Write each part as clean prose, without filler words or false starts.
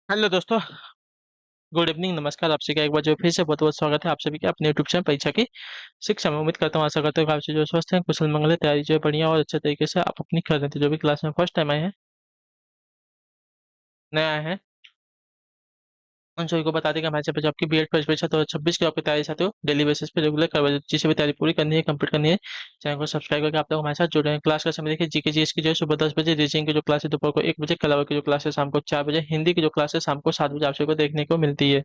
Hello दोस्तों। Good evening, नमस्कार। आप सभी का एक बार जो फिर से बहुत बहुत स्वागत है आप सभी के अपने यूट्यूब चैनल परीक्षा की शिक्षा में। उम्मीद करता हूँ, आशा करता हूँ कि आप सभी जो स्वस्थ हैं, कुशल मंगल है, तैयारी जो है बढ़िया और अच्छे तरीके से आप अपनी कर रहे थे। जो भी क्लास में फर्स्ट टाइम आए हैं, नए आए हैं, उन सभी को बता दें कि हमारे चैनल पर जो आपकी बीएड फर्स्ट परीक्षा 2026 की आपकी तैयारी चाहते हो, डेली बेसिस पे रेगुलर करवा जिसे भी तैयारी पूरी करनी है, कंप्लीट करनी है, चैनल को सब्सक्राइब करके आप लोग हमारे साथ जुड़े हैं। क्लास का समय देखिए, जीके जीएस की जो है सुबह 10 बजे, रीजनिंग की जो क्लास है दोपहर को 1 बजे, कला की जो क्लास है शाम को 4 बजे, हिंदी की जो क्लास है शाम को 7 बजे आप सभी को देखने को मिलती है।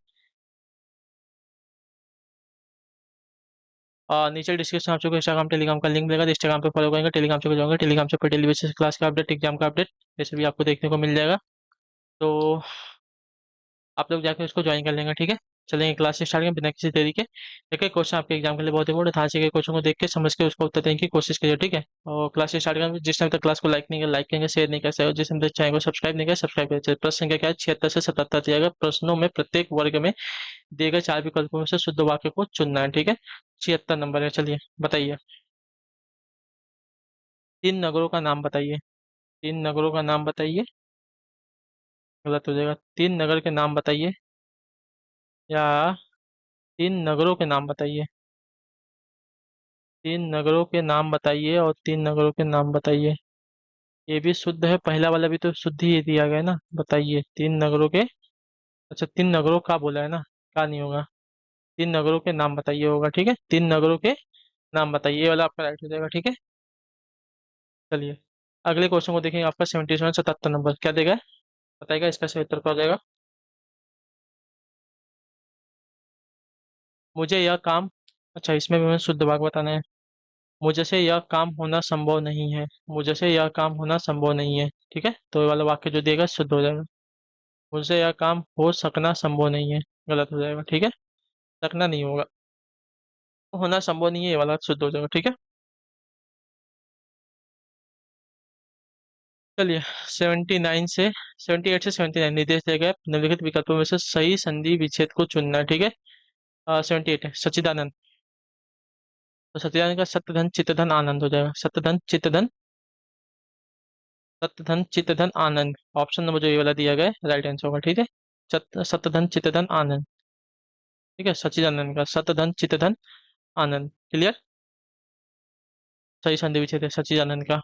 नीचे डिस्क्रिप्शन आप सबको इंस्टाग्राम टेलीग्राम का लिंक मिलेगा, तो इंस्टाग्राम पे फॉलो करेंगे, टेलीग्राम से जाओगे, टेलीग्राम से डेली बेसिस क्लास का अपडेट, एग्जाम का अपडेट, जैसे भी आपको देखने को मिल जाएगा। तो आप लोग जाकर उसको ज्वाइन कर लेंगे, ठीक है। चलेंगे क्लास से स्टार्ट करें बिना किसी देरी के। एक एक क्वेश्चन आपके एग्जाम के लिए बहुत इंपॉर्टेंट, ध्यान से क्वेश्चन को देख के समझ के उसका उत्तर देने की कोशिश कीजिए, ठीक है। और क्लास से स्टार्ट करें, जिस टाइम तक क्लास को लाइक नहीं किया लाइक करेंगे, शेयर नहीं कर सकते, जिस टाइम तक चैनल को सब्सक्राइब नहीं किया सब्सक्राइब करें। प्रश्न संख्या क्या है? 76 से 77 दिया गया प्रश्नों में प्रत्येक वर्ग में दिए गए 4 विकल्पों में से शुद्ध वाक्य को चुनना है, ठीक है। 76 नंबर है, चलिए बताइए। 3 नगरों का नाम बताइए। 3 नगरों का नाम बताइए। गलत हो जाएगा। 3 नगर के नाम बताइए, या 3 नगरों के नाम बताइए। 3 नगरों के नाम बताइए और 3 नगरों के नाम बताइए। ये भी शुद्ध है, पहला वाला भी तो शुद्ध ही दिया गया है ना। बताइए 3 नगरों के। अच्छा, 3 नगरों का बोला है ना, का नहीं होगा। 3 नगरों के नाम बताइए होगा, ठीक है। 3 नगरों के नाम बताइए, ये वाला आपका राइट हो जाएगा, ठीक है। चलिए अगले क्वेश्चन को देखेंगे। आपका 77 क्या देगा, बताइएगा, इसका सही उत्तर क्या हो जाएगा। मुझे यह काम, अच्छा इसमें भी हमें शुद्ध वाक्य बताना है। मुझसे यह काम होना संभव नहीं है। मुझसे यह काम होना संभव नहीं है, ठीक है। तो ये वाला वाक्य जो देगा शुद्ध हो जाएगा। मुझसे यह काम हो सकना संभव नहीं है, गलत हो जाएगा, ठीक है। सकना नहीं होगा, होना संभव नहीं है, ये वाला शुद्ध हो जाएगा, ठीक है। चलिए 78 से 79 निर्देश दिए गए निम्नलिखित विकल्पों में से सही संधि विच्छेद को चुनना है, ठीक है। 78 है सच्चिदानंद। तो सच्चिदानंद का सत्यधन चित्तधन आनंद हो जाएगा। सत्यधन चित्तधन, सत्यधन चित्तधन आनंद, ऑप्शन नंबर जो ये वाला दिया गया है राइट आंसर होगा, ठीक है। सत्यधन चित्तधन आनंद, ठीक है। सच्चिदानंद का सत्यधन चित्तधन आनंद, क्लियर। सही संधि विच्छेद है सच्चिदानंद का।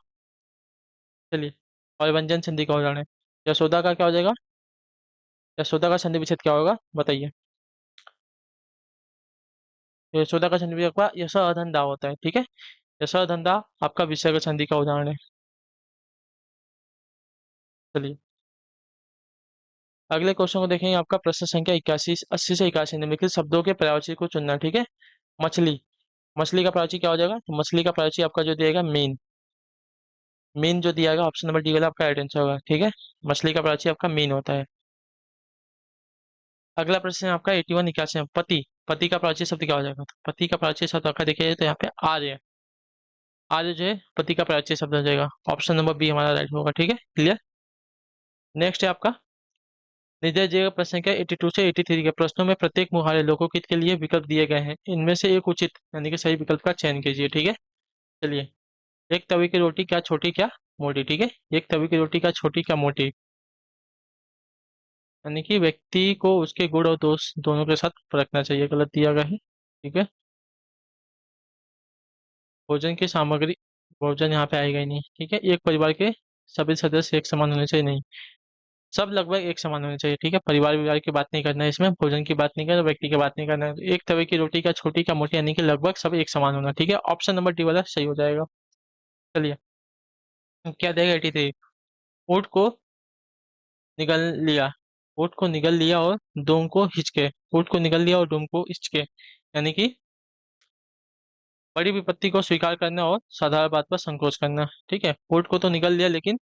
चलिए, और व्यंजन संधि का उदाहरण है। यशोदा का क्या हो जाएगा? यशोदा का संधि विच्छेद क्या होगा, बताइए। यशोदा का संधि विच्छेद का यशोधंदा होता है, ठीक है। यशोधंदा आपका विसर्ग संधि का उदाहरण है। चलिए अगले क्वेश्चन को देखेंगे। आपका प्रश्न संख्या 81 80 से 81 निम्नलिखित शब्दों के पर्यायवाची को चुनना है, ठीक है। मछली, मछली का पर्यायवाची क्या हो जाएगा? तो मछली का पर्यायवाची आपका जो दिएगा मीन। मीन जो दिया गया ऑप्शन नंबर डी वाला आपका राइट आंसर होगा, ठीक है। मछली का पर्यायवाची आपका मीन होता है। अगला प्रश्न है आपका 81 81 में पति, पति का पर्यायवाची शब्द क्या हो जाएगा? तो पति का पर्यायवाची शब्द आपका देखिए तो यहाँ पे आर्य। आर्य जो है पति का पर्यायवाची शब्द हो जाएगा। ऑप्शन नंबर बी हमारा राइट होगा, ठीक है, क्लियर। नेक्स्ट है आपका निर्देश दिए गए प्रश्न संख्या 82 से 83 के प्रश्नों में प्रत्येक मुहावरे लोकोकित के लिए विकल्प दिए गए हैं, इनमें से एक उचित यानी कि सही विकल्प का चयन कीजिए, ठीक है। चलिए, एक तवे की रोटी क्या छोटी क्या मोटी, ठीक है। एक तवे की रोटी क्या छोटी क्या मोटी, यानी कि व्यक्ति को उसके गुण और दोष दोनों के साथ परखना चाहिए, गलत दिया गया है, ठीक है। भोजन की सामग्री, भोजन यहाँ पे आएगा ही नहीं, ठीक है। एक परिवार के सभी सदस्य एक समान होने चाहिए, नहीं, सब लगभग एक समान होने चाहिए, ठीक है। परिवार विवार की बात नहीं करना है इसमें, भोजन की बात नहीं करना, व्यक्ति की बात नहीं करना है। तो एक तवे की रोटी का छोटी का मोटी यानी कि लगभग सब एक समान होना, ठीक है। ऑप्शन नंबर डी वाला सही हो जाएगा। चलिए क्या देगा 83। ऊँट को निगल लिया, ऊँट को निगल लिया और दुम को हिचके, ऊँट को निगल लिया और दुम को हिचके, यानी कि बड़ी विपत्ति को स्वीकार करना और साधारण बात पर संकोच करना, ठीक है। ऊँट को तो निगल लिया लेकिन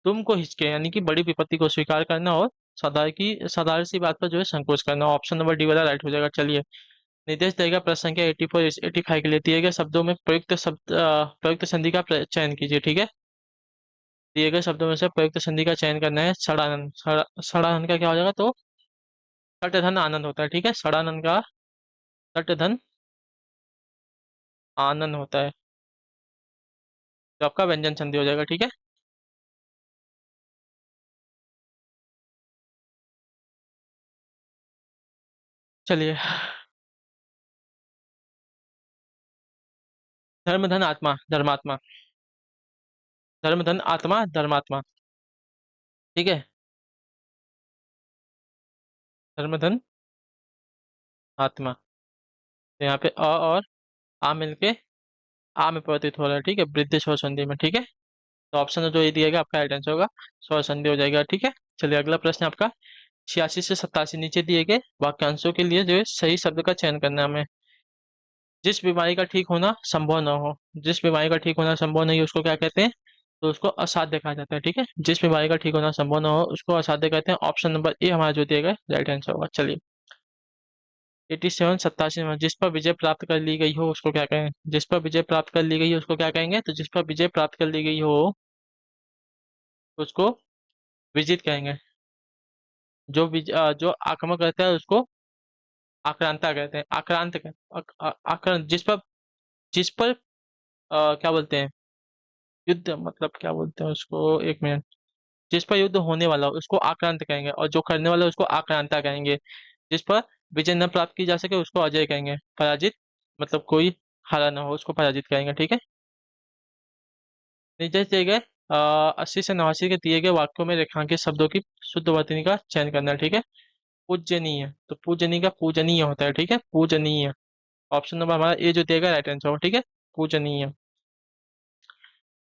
तुम को हिचके यानी कि बड़ी विपत्ति को स्वीकार करना और साधारण सी बात पर जो है संकोच करना। ऑप्शन नंबर डी वाला राइट हो जाएगा। चलिए निर्देश देगा प्रश्न संख्या 84 85 के लिए दिए गए शब्दों में प्रयुक्त शब्द प्रयुक्त संधि का चयन कीजिए, ठीक है। दिए गए शब्दों में से प्रयुक्त संधि का चयन करना है। सड़ानन, सड़ानन का क्या हो जाएगा? तो सठधन आनंद होता है, ठीक है। सड़ानन का सठधन आनंद होता है, जो आपका व्यंजन संधि हो जाएगा, ठीक है। चलिए। धर्म धन आत्मा धर्मात्मा। धर्म धन आत्मा धर्मात्मा। ठीक है। धर्म धन आत्मा। तो यहाँ पे और आ मिलके आ में परिवर्तित हो रहा है। ठीक है, वृद्धि स्वर संधि में। ठीक है, तो ऑप्शन जो ये दिएगा आपका राइट आंसर होगा, स्वर संधि हो जाएगा। ठीक है। चलिए अगला प्रश्न आपका, 86 से 87 नीचे दिए गए वाक्यांशों के लिए जो है सही शब्द का चयन करना है हमें। जिस बीमारी का ठीक होना संभव न हो, जिस बीमारी का ठीक होना संभव नहीं हो उसको क्या कहते हैं? तो उसको असाध्य कहा जाता है। ठीक है, जिस बीमारी का ठीक होना संभव न हो उसको असाध्य कहते हैं। ऑप्शन नंबर ए हमारा जो दिया गया राइट आंसर होगा। चलिए। 87 में जिस पर विजय प्राप्त कर ली गई हो उसको क्या कहें? जिस पर विजय प्राप्त कर ली गई हो उसको क्या कहेंगे? तो जिस पर विजय प्राप्त कर ली गई हो उसको विजित कहेंगे। जो आक्रमण करता है उसको आक्रांता कहते हैं। आक्रांत आक्रांत जिस पर क्या बोलते हैं, युद्ध मतलब क्या बोलते हैं उसको, एक मिनट। जिस पर युद्ध होने वाला हो उसको आक्रांत कहेंगे, और जो करने वाला है उसको आक्रांता कहेंगे। जिस पर विजय न प्राप्त की जा सके उसको अजय कहेंगे। पराजित मतलब कोई हारा ना हो उसको पराजित कहेंगे। ठीक है। नीचे दिए गए 80 से 89 के दिए गए वाक्यों में रेखांकित शब्दों की शुद्ध वर्तनी का चयन करना है। ठीक है। पूजनीय, तो पूजनीय का पूजनीय होता है। ठीक है, पूजनीय। ऑप्शन नंबर हमारा ए जो दिएगा राइट आंसर होगा। ठीक है, पूजनीय।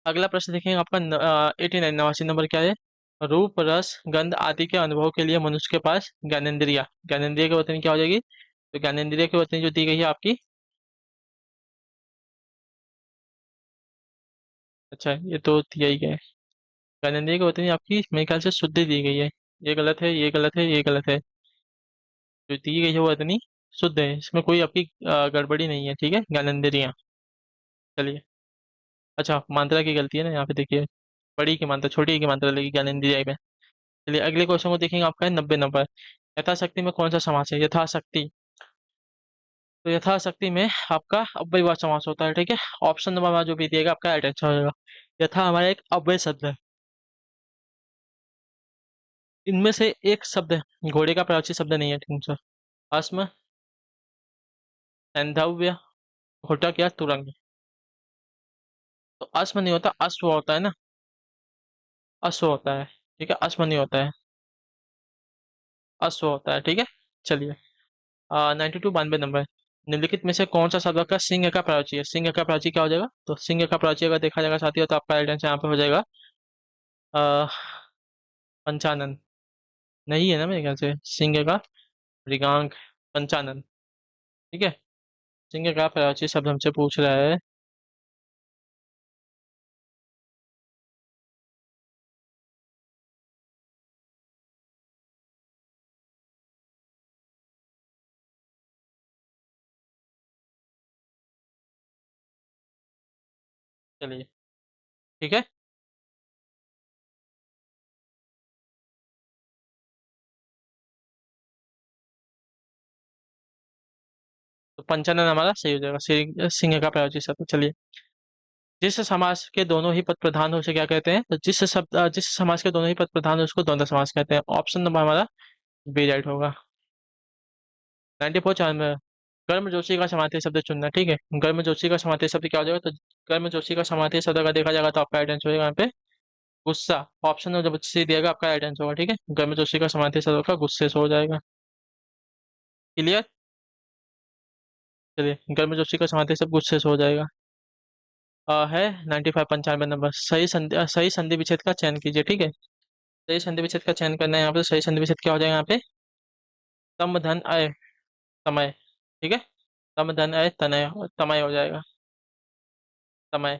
अगला प्रश्न देखेंगे आपका 89 89 नंबर क्या है? रूप रस गंध आदि के अनुभव के लिए मनुष्य के पास ज्ञानेंद्रिया, ज्ञानेंद्रिय की वर्तनी क्या हो जाएगी? तो ज्ञानेंद्रिय की वर्तनी जो दी गई है आपकी, अच्छा ये तो दिया ही गया है। ज्ञानेंद्रिय की वर्तनी आपकी मेरे ख्याल से शुद्ध दी गई है। ये गलत है, ये गलत है, ये गलत है। जो दी गई है वर्तनी शुद्ध है, इसमें कोई आपकी गड़बड़ी नहीं है। ठीक है, ज्ञानेंद्रियां। चलिए। अच्छा, मात्रा की गलती है ना यहाँ पे, देखिए। बड़ी की मात्रा छोटी की मात्रा लगी ज्ञानेंद्रिय में। चलिए अगले क्वेश्चन को देखेंगे, आपका है 90 नंबर। यथाशक्ति में कौन सा समास है? यथाशक्ति। तो यथाशक्ति में आपका अव्ययवाची समास होता है। ठीक है। ऑप्शन नंबर हमारा जो भी दिएगा आपका राइट आंसर हो जाएगा। यथा हमारा एक अव्यय शब्द है। इनमें से एक शब्द है, घोड़े का प्राची शब्द नहीं है। ठीक सर। अस्म, सैंधव्य, घोटक या तुरंग। तो अस्म नहीं होता, अश्व होता है ना। अश्व होता है। ठीक है, अस्म नहीं होता है, अश्व होता है। ठीक है। चलिए। 92 92 नंबर। निम्नलिखित में से कौन सा शब्द का सिंह का प्राची है? सिंह का प्राची क्या हो जाएगा? तो सिंह का प्राची अगर देखा जाएगा साथियों तो आपका राइट आंसर यहाँ पे हो जाएगा अ, पंचानन। नहीं है ना मेरे ख्याल से सिंह का मृगांक, पंचानन। ठीक है। सिंह का प्राची शब्द हमसे पूछ रहा है। चलिए। ठीक है। तो पंचानन हमारा सही हो जाएगा, सिंह का प्राची शब्द। चलिए। जिस समास के दोनों ही पद प्रधान हो उसे क्या कहते हैं? तो जिस समास के दोनों ही पद प्रधान हो उसको द्वंद्व समास कहते हैं। ऑप्शन नंबर हमारा बी राइट होगा। 94 में गर्म जोशी का समार्थी शब्द चुनना। ठीक है, गर्म जोशी का समार्थी शब्द क्या हो जाएगा? तो गर्म जोशी का समार्थी शब्द अगर देखा जाएगा तो आपका राइट आंसर होगा यहाँ पे गुस्सा। ऑप्शन में जब सी दिएगा आपका राइट आंसर होगा। ठीक है, गर्म जोशी का समार्थी शब्द का गुस्से से हो जाएगा। क्लियर। चलिए, गर्म जोशी का समार्थी शब्द गुस्से से हो जाएगा। है 95 95 नंबर। सही संधि विच्छेद का चयन कीजिए। ठीक है, सही संधि विच्छेद का चयन करना है यहाँ पे। सही संधि विच्छेद क्या हो जाएगा यहाँ पे? तम धन अय समय। ठीक है, तम धन अय तनय तमय हो जाएगा। तमय।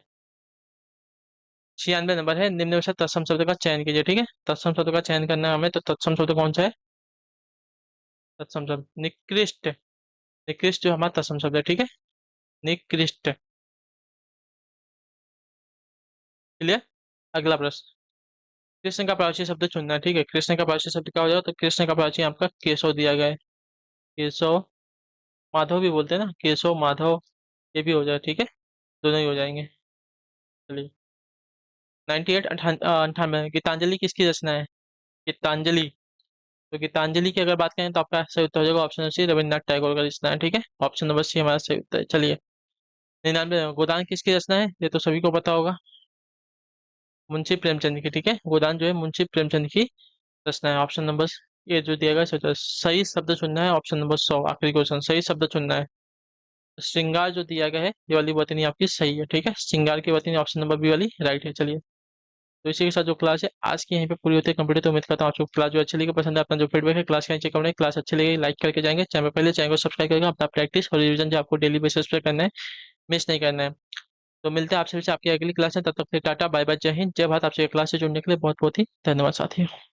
96 नंबर है, निम्न में से तत्सम शब्द का चयन कीजिए। ठीक है, तत्सम शब्द का चयन करना है हमें। तो तत्सम शब्द कौन सा है? तत्सम शब्द निकृष्ट। निकृष्ट जो हमारा तत्सम शब्द है। ठीक है, निकृष्ट। क्लियर। अगला प्रश्न, कृष्ण का प्राची शब्द चुनना है। ठीक है, कृष्ण का प्राची शब्द क्या हो जाएगा? तो कृष्ण का प्राची आपका केशव दिया गया है। केशव, माधव भी बोलते हैं ना, केशव माधव, ये भी हो जाए। ठीक है, दोनों ही हो जाएंगे। चलिए। 98 98 गीतांजलि किसकी रचना है? गीतांजलि तो गीतांजलि की अगर बात करें तो आपका सही उत्तर हो जाएगा ऑप्शन सी, रविन्द्रनाथ टैगोर का रचना है। ठीक है, ऑप्शन नंबर सी हमारा सही उत्तर है। चलिए, 99 गोदान किसकी रचना है, ये तो सभी को पता होगा, मुंशी प्रेमचंद की। ठीक है, गोदान जो है मुंशी प्रेमचंद की रचना है। ऑप्शन नंबर ये जो दिया गया है, सही शब्द चुनना है। ऑप्शन नंबर 100 आखिरी क्वेश्चन, सही शब्द चुनना है। श्रृंगार जो दिया गया है ये वाली वतनी आपकी सही है। ठीक है, श्रृंगार की वतनी ऑप्शन नंबर बी वाली राइट है। चलिए, तो इसी के साथ जो क्लास है आज की यहीं पे पूरी होती है कंप्लीट। तो उम्मीद करता हूँ आपको क्लास जो अच्छी लगी, पसंद है, अपना जो फीडबैक है क्लास का नीचे कमेंट, क्लास अच्छी लगी लाइक करके जाएंगे, चैनल पहले चैनल को सब्सक्राइब करेगा, अपना प्रैक्टिस और रिवीजन जो आपको डेली बेसिस पे करना है, मिस नहीं करना है। तो मिलते हैं आपसे फिर से आपकी अगली क्लास में, तब तक के लिए टाटा बाय बाय, जय हिंद जय भारत। आपसे क्लास से जुड़ने के लिए बहुत बहुत ही धन्यवाद साथियों।